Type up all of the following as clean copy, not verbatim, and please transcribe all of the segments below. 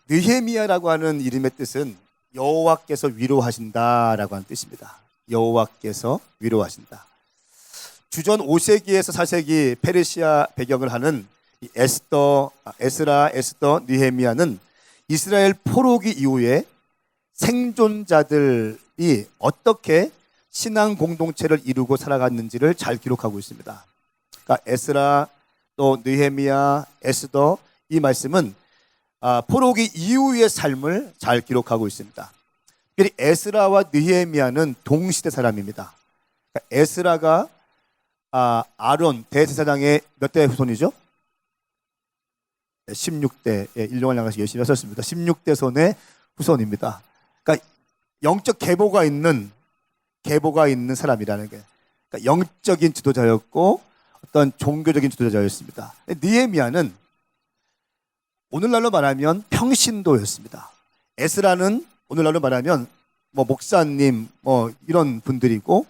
느헤미야라고 하는 이름의 뜻은 여호와께서 위로하신다라고 하는 뜻입니다. 여호와께서 위로하신다. 주전 5세기에서 4세기 페르시아 배경을 하는 이 에스라, 에스더, 느헤미야는 이스라엘 포로기 이후에 생존자들이 어떻게 신앙 공동체를 이루고 살아갔는지를 잘 기록하고 있습니다. 그러니까 에스라, 또 느헤미야, 에스더, 이 말씀은 포로기 이후의 삶을 잘 기록하고 있습니다. 에스라와 느헤미야는 동시대 사람입니다. 그러니까 에스라가 아론 대제사장의 몇 대 후손이죠? 16대, 일용할 양가시 열심히 하셨습니다. 16대 손의 후손입니다. 그러니까 영적 계보가 있는 사람이라는 게, 그러니까 영적인 지도자였고 어떤 종교적인 지도자였습니다. 느헤미야는 오늘날로 말하면 평신도였습니다. 에스라는 오늘날로 말하면 목사님 이런 분들이고,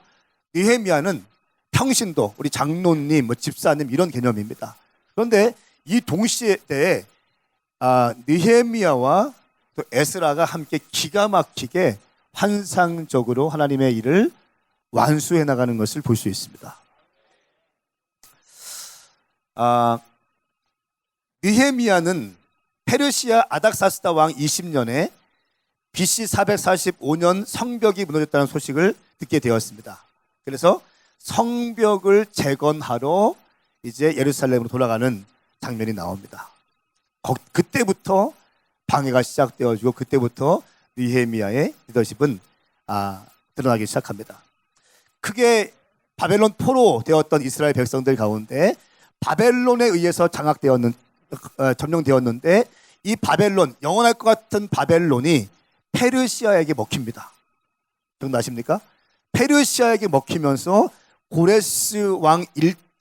느헤미야는 평신도, 우리 장로님, 집사님 이런 개념입니다. 그런데 이 동시에 때에 느헤미야와 또 에스라가 함께 기가 막히게 환상적으로 하나님의 일을 완수해 나가는 것을 볼 수 있습니다. 느헤미야는 페르시아 아닥사스다 왕 20년에 BC 445년 성벽이 무너졌다는 소식을 듣게 되었습니다. 그래서 성벽을 재건하러 이제 예루살렘으로 돌아가는 장면이 나옵니다. 그때부터 방해가 시작되어지고 그때부터 느헤미야의 리더십은 드러나기 시작합니다. 크게 바벨론 포로 되었던 이스라엘 백성들 가운데 바벨론에 의해서 점령되었는데, 이 바벨론, 영원할 것 같은 바벨론이 페르시아에게 먹힙니다. 기억나십니까? 페르시아에게 먹히면서 고레스 왕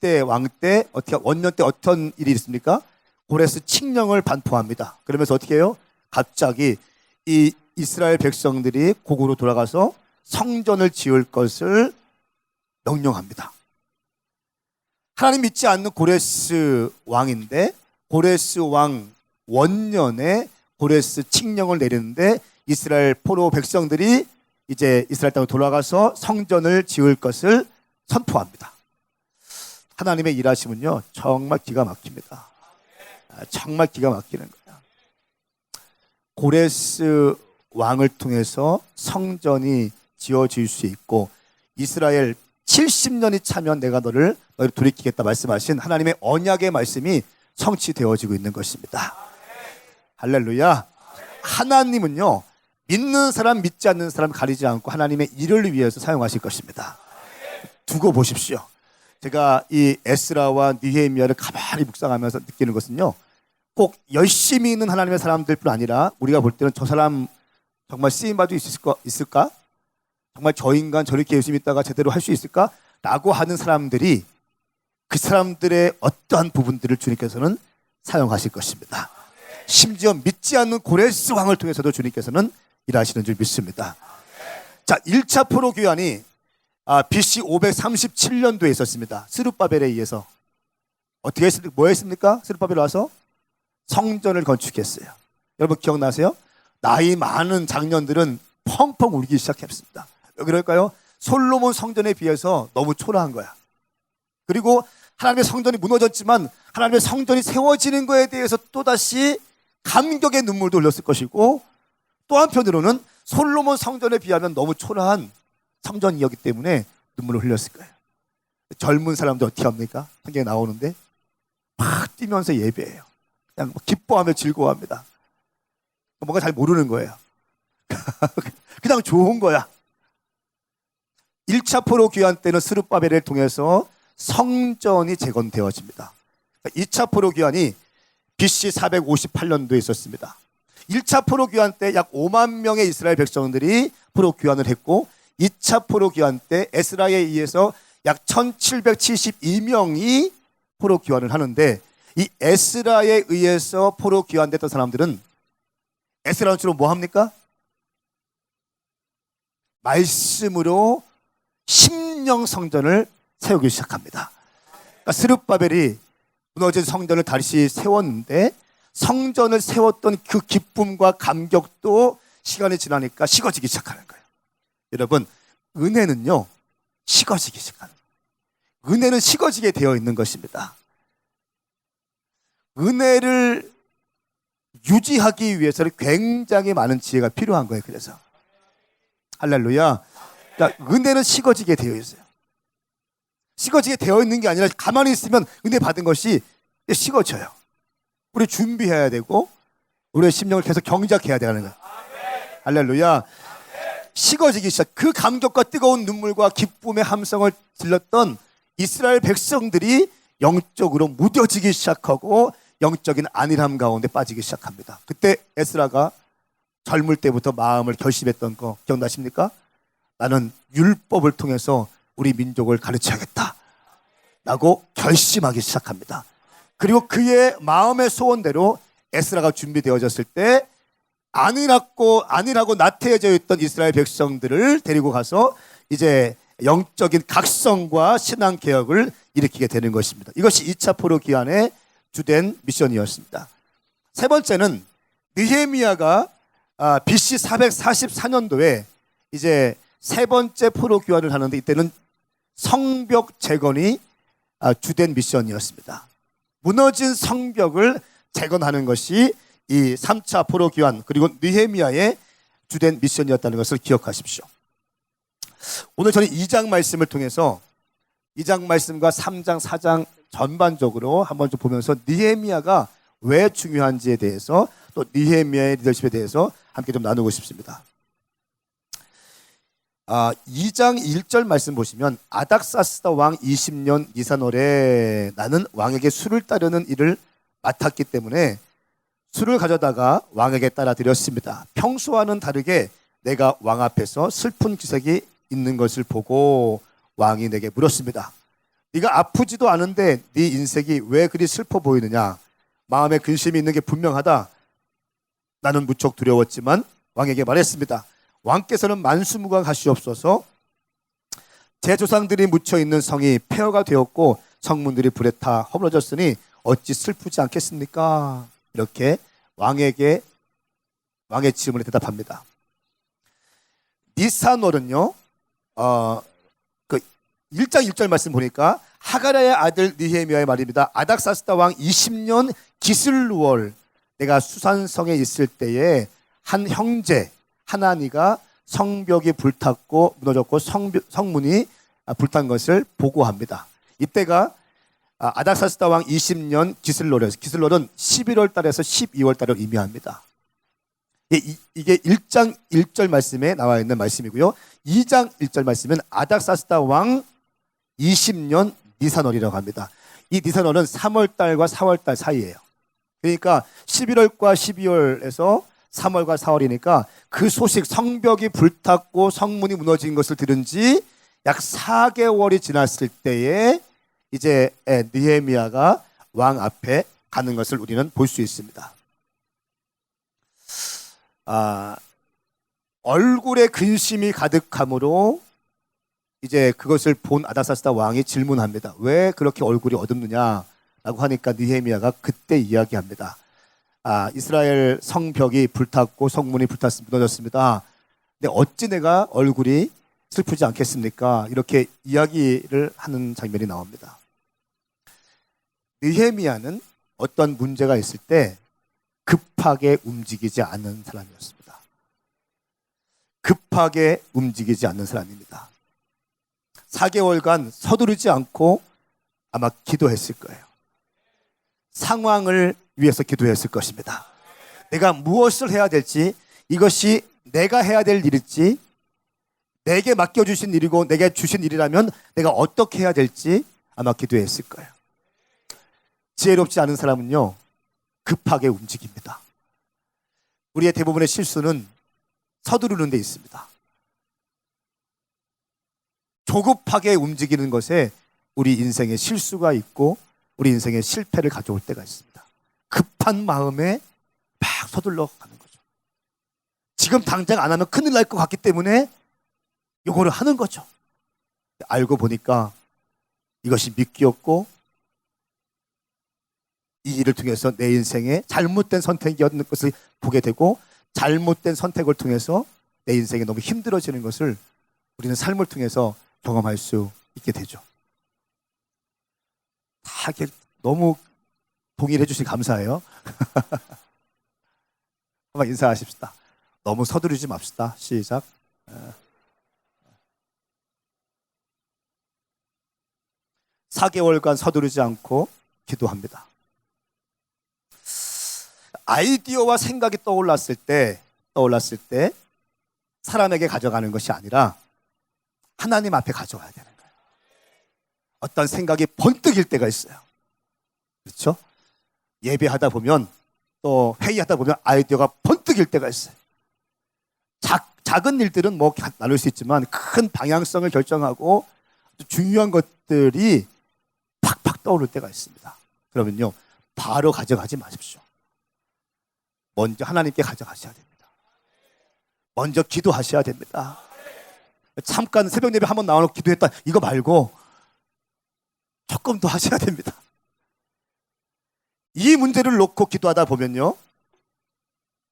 때 원년 때 어떤 일이 있습니까? 고레스 칙령을 반포합니다. 그러면서 어떻게 해요? 갑자기 이 이스라엘 백성들이 고국으로 돌아가서 성전을 지을 것을 명령합니다. 하나님 믿지 않는 고레스 왕인데, 고레스 왕 원년에 고레스 칙령을 내리는데 이스라엘 포로 백성들이 이제 이스라엘 땅으로 돌아가서 성전을 지을 것을 선포합니다. 하나님의 일하심은요 정말 기가 막힙니다. 정말 기가 막히는 거예요. 고레스 왕을 통해서 성전이 지어질 수 있고, 이스라엘 70년이 차면 내가 너를 돌이키겠다 말씀하신 하나님의 언약의 말씀이 성취되어지고 있는 것입니다. 할렐루야. 하나님은요 믿는 사람 믿지 않는 사람 가리지 않고 하나님의 일을 위해서 사용하실 것입니다. 두고 보십시오. 제가 이 에스라와 느헤미야를 가만히 묵상하면서 느끼는 것은요, 꼭 열심히 있는 하나님의 사람들뿐 아니라 우리가 볼 때는 저 사람 정말 쓰임받을 수 있을까? 정말 저 인간 저렇게 열심히 있다가 제대로 할 수 있을까? 라고 하는 사람들이, 그 사람들의 어떠한 부분들을 주님께서는 사용하실 것입니다. 심지어 믿지 않는 고레스 왕을 통해서도 주님께서는 일하시는 줄 믿습니다. 자, 1차 포로 귀환이 BC 537년도에 있었습니다. 스룹바벨에 의해서. 어떻게 했습니까? 뭐 했습니까? 스룹바벨 와서 성전을 건축했어요. 여러분 기억나세요? 나이 많은 장년들은 펑펑 울기 시작했습니다. 왜 그럴까요? 솔로몬 성전에 비해서 너무 초라한 거야. 그리고 하나님의 성전이 무너졌지만 하나님의 성전이 세워지는 것에 대해서 또다시 감격의 눈물도 흘렸을 것이고, 또 한편으로는 솔로몬 성전에 비하면 너무 초라한 성전이었기 때문에 눈물을 흘렸을 거예요. 젊은 사람들 어떻게 합니까? 성경에 나오는데 막 뛰면서 예배해요. 그냥 기뻐하며 즐거워합니다. 뭔가 잘 모르는 거예요. 그냥 좋은 거야. 1차 포로 귀환 때는 스룹바벨을 통해서 성전이 재건되어집니다. 2차 포로 귀환이 BC 458년도에 있었습니다. 1차 포로 귀환 때 약 5만 명의 이스라엘 백성들이 포로 귀환을 했고, 2차 포로 귀환 때 에스라에 의해서 약 1772명이 포로 귀환을 하는데, 이 에스라에 의해서 포로 귀환됐던 사람들은 에스라는 주로 뭐 합니까? 말씀으로 심령 성전을 세우기 시작합니다. 그러니까 스룹바벨이 무너진 성전을 다시 세웠는데, 성전을 세웠던 그 기쁨과 감격도 시간이 지나니까 식어지기 시작하는 거예요. 여러분, 은혜는요, 식어지기 시작하는 거예요. 은혜는 식어지게 되어 있는 것입니다. 은혜를 유지하기 위해서는 굉장히 많은 지혜가 필요한 거예요. 그래서 할렐루야. 그러니까 은혜는 식어지게 되어 있어요. 식어지게 되어 있는 게 아니라 가만히 있으면 은혜 받은 것이 식어져요. 우리 준비해야 되고 우리의 심령을 계속 경작해야 되는 거예요. 할렐루야. 식어지기 시작. 그 감격과 뜨거운 눈물과 기쁨의 함성을 질렀던 이스라엘 백성들이 영적으로 무뎌지기 시작하고 영적인 안일함 가운데 빠지기 시작합니다. 그때 에스라가 젊을 때부터 마음을 결심했던 거 기억나십니까? 나는 율법을 통해서 우리 민족을 가르쳐야겠다 라고 결심하기 시작합니다. 그리고 그의 마음의 소원대로 에스라가 준비되어졌을 때 안일하고 나태해져 있던 이스라엘 백성들을 데리고 가서 이제 영적인 각성과 신앙 개혁을 일으키게 되는 것입니다. 이것이 2차 포로 기한의 주된 미션이었습니다. 세 번째는 느헤미야가 BC 444년도에 이제 세 번째 포로 귀환을 하는데 이때는 성벽 재건이 주된 미션이었습니다. 무너진 성벽을 재건하는 것이 이 3차 포로 귀환 그리고 느헤미야의 주된 미션이었다는 것을 기억하십시오. 오늘 저는 2장 말씀을 통해서 2장 말씀과 3장, 4장 전반적으로 한번 좀 보면서 느헤미야가 왜 중요한지에 대해서 또 느헤미야의 리더십에 대해서 함께 좀 나누고 싶습니다. 2장 1절 말씀 보시면 아닥사스다 왕 20년 니산월에 나는 왕에게 술을 따르는 일을 맡았기 때문에 술을 가져다가 왕에게 따라 드렸습니다. 평소와는 다르게 내가 왕 앞에서 슬픈 기색이 있는 것을 보고 왕이 내게 물었습니다. 네가 아프지도 않은데 네 인색이 왜 그리 슬퍼 보이느냐? 마음에 근심이 있는 게 분명하다. 나는 무척 두려웠지만 왕에게 말했습니다. 왕께서는 만수무강하시옵소서. 제 조상들이 묻혀있는 성이 폐허가 되었고 성문들이 불에 타 허물어졌으니 어찌 슬프지 않겠습니까? 이렇게 왕의 질문에 대답합니다. 니산월은요, 그 1장 1절 말씀 보니까 하가랴의 아들 느헤미야의 말입니다. 아닥사스다 왕 20년 기슬루월 내가 수산성에 있을 때에 한 형제 하나니가 성벽이 불탔고 무너졌고 성문이 불탄 것을 보고합니다. 이때가 아닥사스다 왕 20년 기슬롤에서 기슬롤은 11월 달에서 12월 달을 의미합니다. 이게 1장 1절 말씀에 나와 있는 말씀이고요. 2장 1절 말씀은 아닥사스다 왕 20년 니산월이라고 합니다. 이 니산월은 3월 달과 4월 달 사이예요. 그러니까 11월과 12월에서 3월과 4월이니까 그 소식 성벽이 불탔고 성문이 무너진 것을 들은 지 약 4개월이 지났을 때에 이제 느헤미야가 왕 앞에 가는 것을 우리는 볼 수 있습니다. 얼굴에 근심이 가득하므로 이제 그것을 본 아닥사스다 왕이 질문합니다. 왜 그렇게 얼굴이 어둡느냐라고 하니까 느헤미야가 그때 이야기합니다. 이스라엘 성벽이 불탔고 성문이 무너졌습니다. 근데 어찌 내가 얼굴이 슬프지 않겠습니까? 이렇게 이야기를 하는 장면이 나옵니다. 느헤미야는 어떤 문제가 있을 때 급하게 움직이지 않는 사람이었습니다. 급하게 움직이지 않는 사람입니다. 4개월간 서두르지 않고 아마 기도했을 거예요. 상황을 위해서 기도했을 것입니다. 내가 무엇을 해야 될지, 이것이 내가 해야 될 일일지, 내게 맡겨주신 일이고 내게 주신 일이라면 내가 어떻게 해야 될지 아마 기도했을 거예요. 지혜롭지 않은 사람은요, 급하게 움직입니다. 우리의 대부분의 실수는 서두르는 데 있습니다. 조급하게 움직이는 것에 우리 인생에 실수가 있고 우리 인생에 실패를 가져올 때가 있습니다. 급한 마음에 막 서둘러 가는 거죠. 지금 당장 안 하면 큰일 날 것 같기 때문에 이거를 하는 거죠. 알고 보니까 이것이 미끼였고 이 일을 통해서 내 인생에 잘못된 선택이었는 것을 보게 되고, 잘못된 선택을 통해서 내 인생이 너무 힘들어지는 것을 우리는 삶을 통해서 경험할 수 있게 되죠. 다 이렇게 너무 동의해 주시니 감사해요. 한번 인사하십시다. 너무 서두르지 맙시다. 시작. 4개월간 서두르지 않고 기도합니다. 아이디어와 생각이 떠올랐을 때 사람에게 가져가는 것이 아니라 하나님 앞에 가져와야 되는 거예요. 어떤 생각이 번뜩일 때가 있어요. 그렇죠? 예배하다 보면, 또 회의하다 보면 아이디어가 번뜩일 때가 있어요. 작은 일들은 뭐 나눌 수 있지만 큰 방향성을 결정하고 중요한 것들이 팍팍 떠오를 때가 있습니다. 그러면요, 바로 가져가지 마십시오. 먼저 하나님께 가져가셔야 됩니다. 먼저 기도하셔야 됩니다. 잠깐 새벽 예배 한번 나와놓고 기도했다, 이거 말고 조금 더 하셔야 됩니다. 이 문제를 놓고 기도하다 보면요,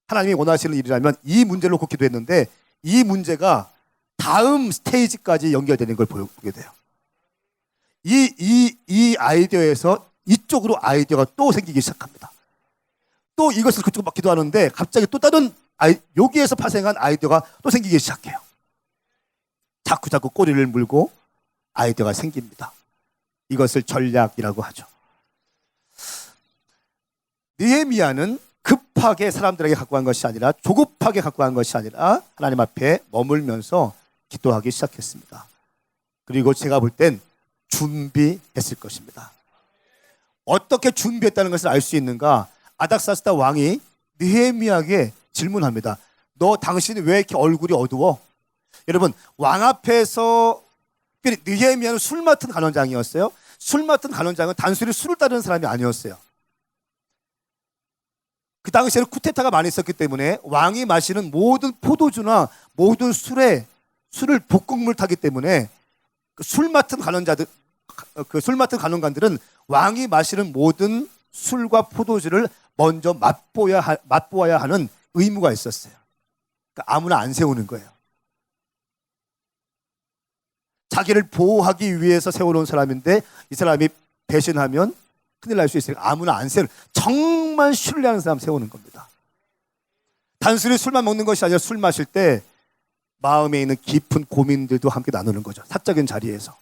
하나님이 원하시는 일이라면 이 문제를 놓고 기도했는데 이 문제가 다음 스테이지까지 연결되는 걸 보게 돼요. 이 아이디어에서 이쪽으로 아이디어가 또 생기기 시작합니다. 또 이것을 그쪽으로 막 기도하는데 갑자기 또 다른 여기에서 파생한 아이디어가 또 생기기 시작해요. 자꾸 꼬리를 물고 아이디어가 생깁니다. 이것을 전략이라고 하죠. 느헤미야는 급하게 사람들에게 갖고 간 것이 아니라, 조급하게 갖고 간 것이 아니라 하나님 앞에 머물면서 기도하기 시작했습니다. 그리고 제가 볼 땐 준비했을 것입니다. 어떻게 준비했다는 것을 알 수 있는가? 아닥사스다 왕이 느헤미야에게 질문합니다. 너 당신이 왜 이렇게 얼굴이 어두워? 여러분, 왕 앞에서, 느헤미야는 술 맡은 간원장이었어요. 술 맡은 간원장은 단순히 술을 따르는 사람이 아니었어요. 그 당시에는 쿠데타가 많이 있었기 때문에 왕이 마시는 모든 포도주나 모든 술을 볶음물 타기 때문에 술 맡은 간원관들은 왕이 마시는 모든 술과 포도주를 먼저 맛보아야 하는 의무가 있었어요. 그러니까 아무나 안 세우는 거예요. 자기를 보호하기 위해서 세워놓은 사람인데 이 사람이 배신하면 큰일 날 수 있으니까 아무나 안 세우는, 정말 신뢰하는 사람 세우는 겁니다. 단순히 술만 먹는 것이 아니라 술 마실 때 마음에 있는 깊은 고민들도 함께 나누는 거죠. 사적인 자리에서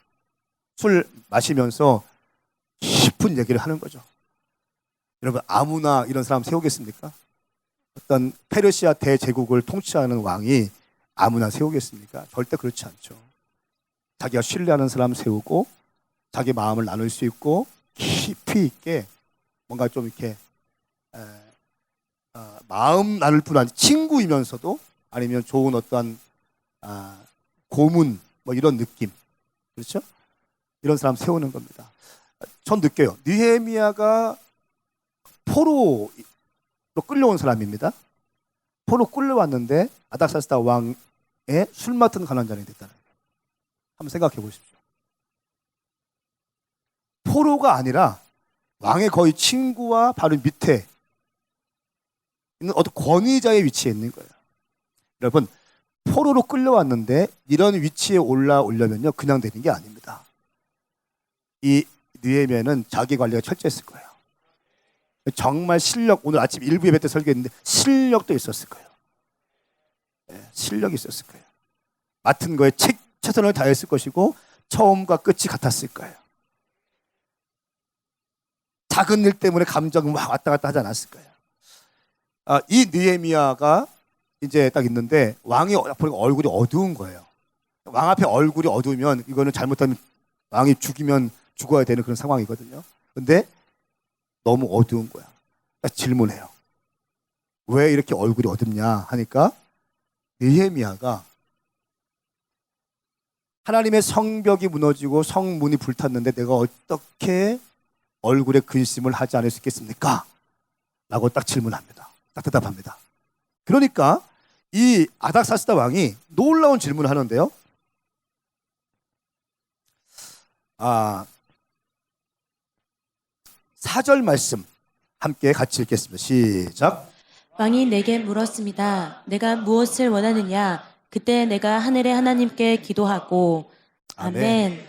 술 마시면서 깊은 얘기를 하는 거죠. 여러분, 아무나 이런 사람 세우겠습니까? 어떤 페르시아 대제국을 통치하는 왕이 아무나 세우겠습니까? 절대 그렇지 않죠. 자기가 신뢰하는 사람 세우고 자기 마음을 나눌 수 있고 깊이 있게 뭔가 좀 이렇게 마음 나눌 뿐 아니라 친구이면서도, 아니면 좋은 어떠한 고문 뭐 이런 느낌, 그렇죠? 이런 사람 세우는 겁니다. 전 느껴요. 느헤미야가 포로로 끌려온 사람입니다. 포로 끌려왔는데 아닥사스다 왕의 술 맡은 간원장이 됐다는 거예요. 한번 생각해 보십시오. 포로가 아니라 왕의 거의 친구와 바로 밑에 있는 어떤 권위자의 위치에 있는 거예요. 여러분, 포로로 끌려왔는데 이런 위치에 올라오려면요, 그냥 되는 게 아닙니다. 이 느헤미야는 자기 관리가 철저했을 거예요. 정말 오늘 아침 일부 예배 때 설교했는데 실력도 있었을 거예요. 실력이 있었을 거예요. 맡은 거에 최선을 다했을 것이고 처음과 끝이 같았을 거예요. 작은 일 때문에 감정이 막 왔다 갔다 하지 않았을 거예요. 이 느헤미야가 이제 딱 있는데 왕이 보니까 얼굴이 어두운 거예요. 왕 앞에 얼굴이 어두우면 이거는 잘못하면 왕이 죽어야 되는 그런 상황이거든요. 근데 너무 어두운 거야. 질문해요. 왜 이렇게 얼굴이 어둡냐 하니까 느헤미야가 하나님의 성벽이 무너지고 성문이 불탔는데 내가 어떻게 얼굴에 근심을 하지 않을 수 있겠습니까? 라고 딱 질문합니다. 딱 대답합니다. 그러니까 이 아닥사스다 왕이 놀라운 질문을 하는데요. 4절 말씀 함께 같이 읽겠습니다. 시작. 왕이 내게 물었습니다. 내가 무엇을 원하느냐? 그때 내가 하늘의 하나님께 기도하고 아멘.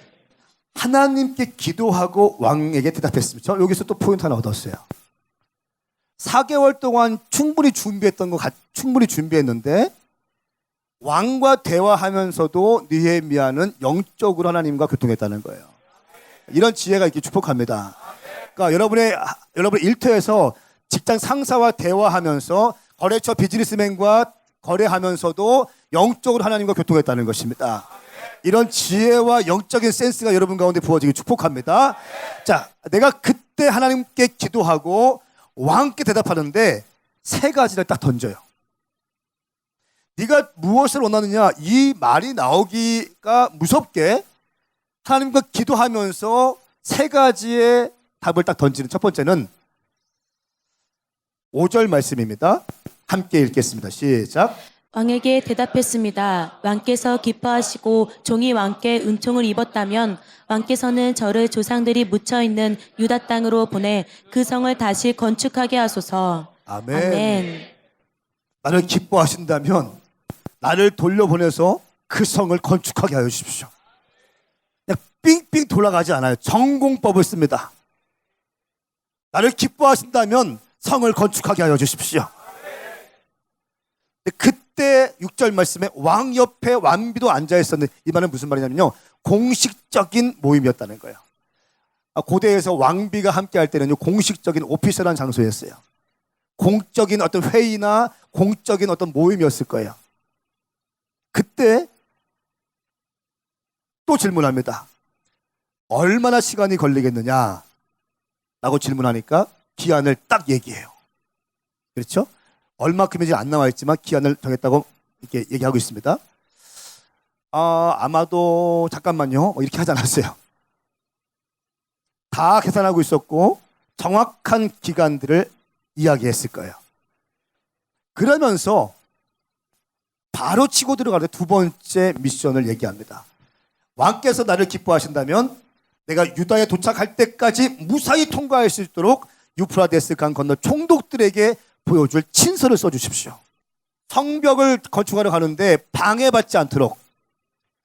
하나님께 기도하고 왕에게 대답했습니다. 저 여기서 또 포인트 하나 얻었어요. 4개월 동안 충분히 준비했는데 왕과 대화하면서도 느헤미야는 영적으로 하나님과 교통했다는 거예요. 이런 지혜가 있기 축복합니다. 그러니까 여러분의 일터에서 직장 상사와 대화하면서 거래처 비즈니스맨과 거래하면서도 영적으로 하나님과 교통했다는 것입니다. 이런 지혜와 영적인 센스가 여러분 가운데 부어지기 축복합니다. 자, 내가 그때 하나님께 기도하고 왕께 대답하는데 세 가지를 딱 던져요. 네가 무엇을 원하느냐, 이 말이 나오기가 무섭게 하나님과 기도하면서 세 가지의 답을 딱 던지는 첫 번째는 5절 말씀입니다. 함께 읽겠습니다. 시작. 왕에게 대답했습니다. 왕께서 기뻐하시고 종이 왕께 은총을 입었다면 왕께서는 저를 조상들이 묻혀있는 유다 땅으로 보내 그 성을 다시 건축하게 하소서. 아멘. 나를 기뻐하신다면 나를 돌려보내서 그 성을 건축하게 하여 주십시오. 그냥 삥삥 돌아가지 않아요. 전공법을 씁니다. 나를 기뻐하신다면 성을 건축하게 하여 주십시오. 그때 6절 말씀에 왕 옆에 완비도 앉아 있었는데, 이 말은 무슨 말이냐면요, 공식적인 모임이었다는 거예요. 고대에서 왕비가 함께 할 때는요, 공식적인 오피셜한 장소였어요. 공적인 어떤 회의나 공적인 어떤 모임이었을 거예요. 그때 또 질문합니다. 얼마나 시간이 걸리겠느냐 라고 질문하니까 기한을 딱 얘기해요. 그렇죠? 얼마큼인지 안 나와 있지만 기한을 정했다고 이렇게 얘기하고 있습니다. 아마도 잠깐만요, 이렇게 하지 않았어요. 다 계산하고 있었고 정확한 기간들을 이야기했을 거예요. 그러면서 바로 치고 들어가는 두 번째 미션을 얘기합니다. 왕께서 나를 기뻐하신다면 내가 유다에 도착할 때까지 무사히 통과할 수 있도록 유프라데스 강 건너 총독들에게 보여줄 친서를 써주십시오. 성벽을 건축하러 가는데 방해받지 않도록,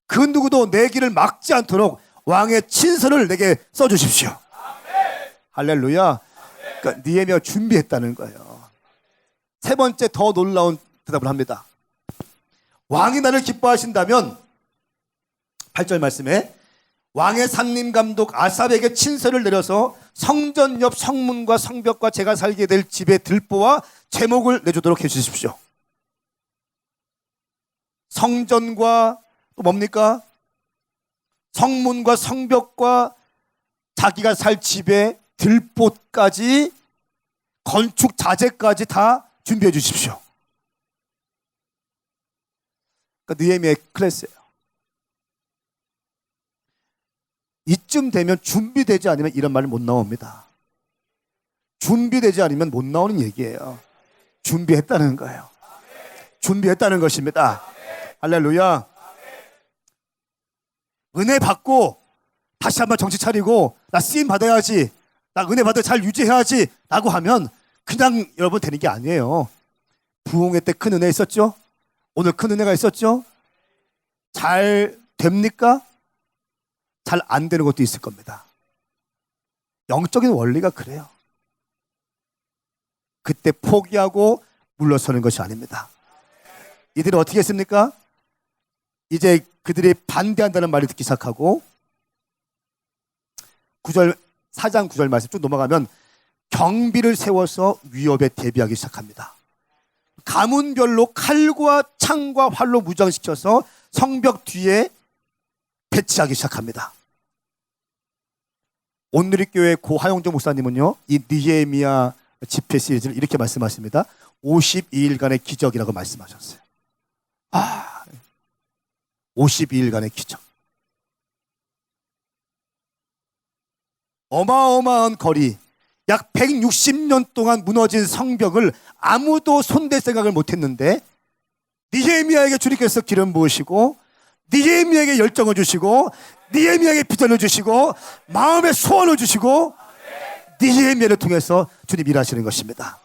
그 누구도 내 길을 막지 않도록 왕의 친서를 내게 써주십시오. 할렐루야. 그러니까 느헤미야가 준비했다는 거예요. 세 번째 더 놀라운 대답을 합니다. 왕이 나를 기뻐하신다면 8절 말씀에 왕의 산림감독 아삽에게 친서를 내려서 성전 옆 성문과 성벽과 제가 살게 될 집의 들보와 제목을 내주도록 해주십시오. 성전과 또 뭡니까? 성문과 성벽과 자기가 살 집의 들보까지, 건축 자재까지 다 준비해 주십시오. 그러니까 느헤미야의 클래스예요. 이쯤 되면 준비되지 않으면 이런 말을 못 나옵니다. 준비되지 않으면 못 나오는 얘기예요. 준비했다는 거예요. 준비했다는 것입니다. 할렐루야. 은혜 받고 다시 한번 정신 차리고 나 쓰임 받아야지, 나 은혜 받아 잘 유지해야지 라고 하면 그냥 여러분 되는 게 아니에요. 부흥회 때 큰 은혜 있었죠? 오늘 큰 은혜가 있었죠? 잘 됩니까? 잘 안 되는 것도 있을 겁니다. 영적인 원리가 그래요. 그때 포기하고 물러서는 것이 아닙니다. 이들이 어떻게 했습니까? 이제 그들이 반대한다는 말을 듣기 시작하고 4장 9절 말씀 쭉 넘어가면 경비를 세워서 위협에 대비하기 시작합니다. 가문별로 칼과 창과 활로 무장시켜서 성벽 뒤에 배치하기 시작합니다. 온누리교회 고 하용정 목사님은요, 이 느헤미야 집회 시리즈를 이렇게 말씀하십니다. 52일간의 기적이라고 말씀하셨어요. 52일간의 기적. 어마어마한 거리, 약 160년 동안 무너진 성벽을 아무도 손댈 생각을 못했는데 느헤미야에게 주님께서 기름 부으시고 느헤미야에게 열정을 주시고 느헤미야에게 비전을 주시고 마음의 소원을 주시고 니헤미야를 통해서 주님 일하시는 것입니다.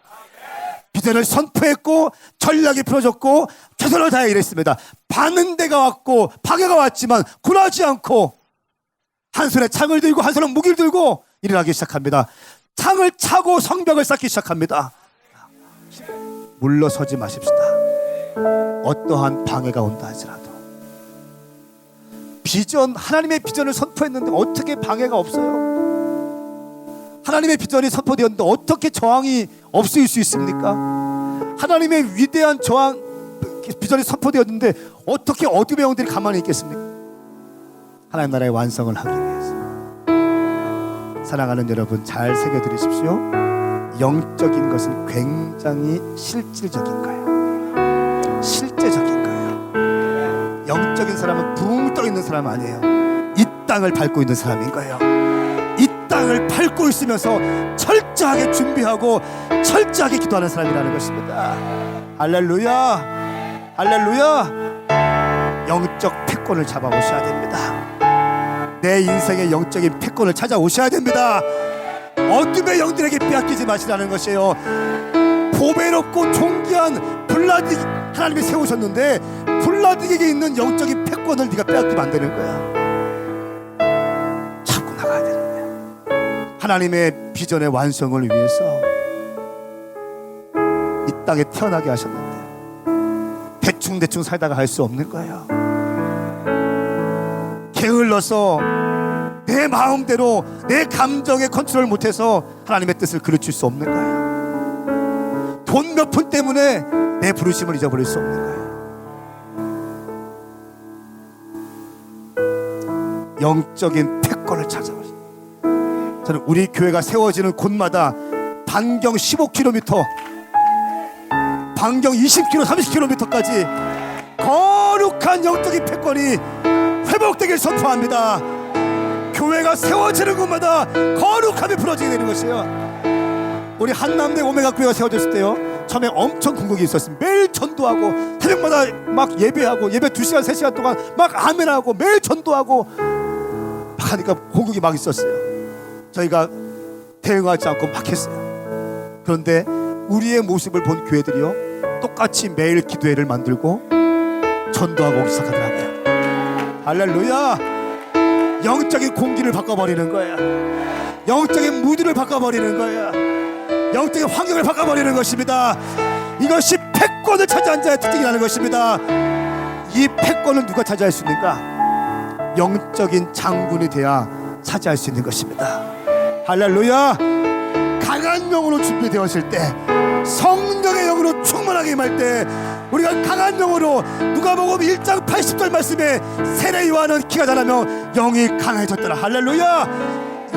비전을 선포했고 전략이 풀어졌고 최선을 다해 일했습니다. 반은 데가 왔고 방해가 왔지만 굴하지 않고 한 손에 창을 들고 한 손에 무기를 들고 일어나기 시작합니다. 창을 차고 성벽을 쌓기 시작합니다. 물러서지 마십시다. 어떠한 방해가 온다 할지라도. 비전, 하나님의 비전을 선포했는데 어떻게 방해가 없어요? 하나님의 비전이 선포되었는데 어떻게 저항이 없을 수 있습니까? 하나님의 위대한 저항 비전이 선포되었는데 어떻게 어둠의 영들이 가만히 있겠습니까? 하나님 나라의 완성을 하기 위해서. 사랑하는 여러분, 잘 새겨들으십시오. 영적인 것은 굉장히 실질적인 거예요. 실제적인 거예요. 영적인 사람은 붕 떠 있는 사람 아니에요. 이 땅을 밟고 있는 사람인 거예요. 이 땅을 밟고 있으면서 철저하게 준비하고 철저하게 기도하는 사람이라는 것입니다. 할렐루야, 할렐루야. 영적 패권을 잡아오셔야 됩니다. 내 인생의 영적인 패권을 찾아오셔야 됩니다. 어둠의 영들에게 빼앗기지 마시라는 것이에요. 보배롭고 존귀한 블라디 하나님이 세우셨는데 블라디에게 있는 영적인 패권을 네가 빼앗기면 안 되는 거야. 잡고 나가야 되는 거야. 하나님의 비전의 완성을 위해서 이 땅에 태어나게 하셨는데 대충 살다가 할 수 없는 거예요. 게을러서 내 마음대로 내 감정에 컨트롤 못해서 하나님의 뜻을 그르칠 수 없는 거예요. 돈 몇 푼 때문에 내 부르심을 잊어버릴 수 없는 거예요. 영적인 패권을 찾아보십시오. 저는 우리 교회가 세워지는 곳마다 반경 15km, 반경 20km, 30km까지 거룩한 영적인 패권이 회복되길 선포합니다. 교회가 세워지는 곳마다 거룩함이 풀어지게 되는 것이에요. 우리 한남대 오메가 교회가 세워졌을 때요, 처음에 엄청 궁극이 있었습니다. 매일 전도하고 새벽마다 막 예배하고 예배 2시간 3시간 동안 막 아멘하고 매일 전도하고 막 하니까 공격이 막 있었어요. 저희가 대응하지 않고 막 했어요. 그런데 우리의 모습을 본 교회들이요, 똑같이 매일 기도회를 만들고 전도하고 오기 시작하더라고요. 할렐루야. 영적인 공기를 바꿔버리는 거야. 영적인 무드를 바꿔버리는 거야. 영적인 환경을 바꿔버리는 것입니다. 이것이 패권을 차지한 자의 특징이라는 것입니다. 이 패권을 누가 차지할 수 있는가? 영적인 장군이 돼야 차지할 수 있는 것입니다. 할렐루야. 강한 영으로 준비되었을 때, 성령의 영으로 충만하게 임할 때, 우리가 강한 영으로, 누가복음 1장 80절 말씀에 세례 요한은 키가 자라며 영이 강해졌더라. 할렐루야.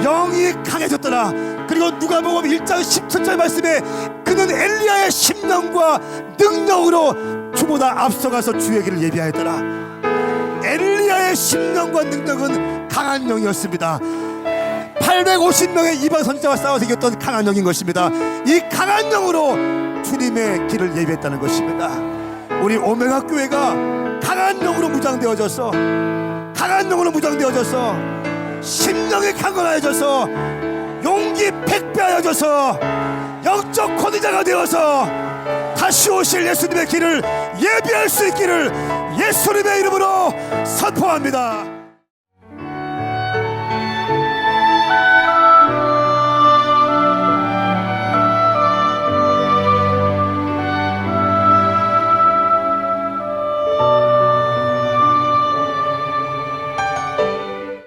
영이 강해졌더라. 그리고 누가복음 1장 17절 말씀에 그는 엘리야의 심령과 능력으로 주보다 앞서가서 주의 길을 예비하였더라. 엘리야의 심령과 능력은 강한 영이었습니다. 850명의 이방 선지자와 싸워서 이겼던 강한 영인 것입니다. 이 강한 영으로 주님의 길을 예비했다는 것입니다. 우리 오메가 교회가 강한 영으로 무장되어져서, 강한 영으로 무장되어져서, 심령이 강건하여져서, 용기 백배하여져서, 영적 권위자가 되어서 다시 오실 예수님의 길을 예비할 수 있기를 예수님의 이름으로 선포합니다.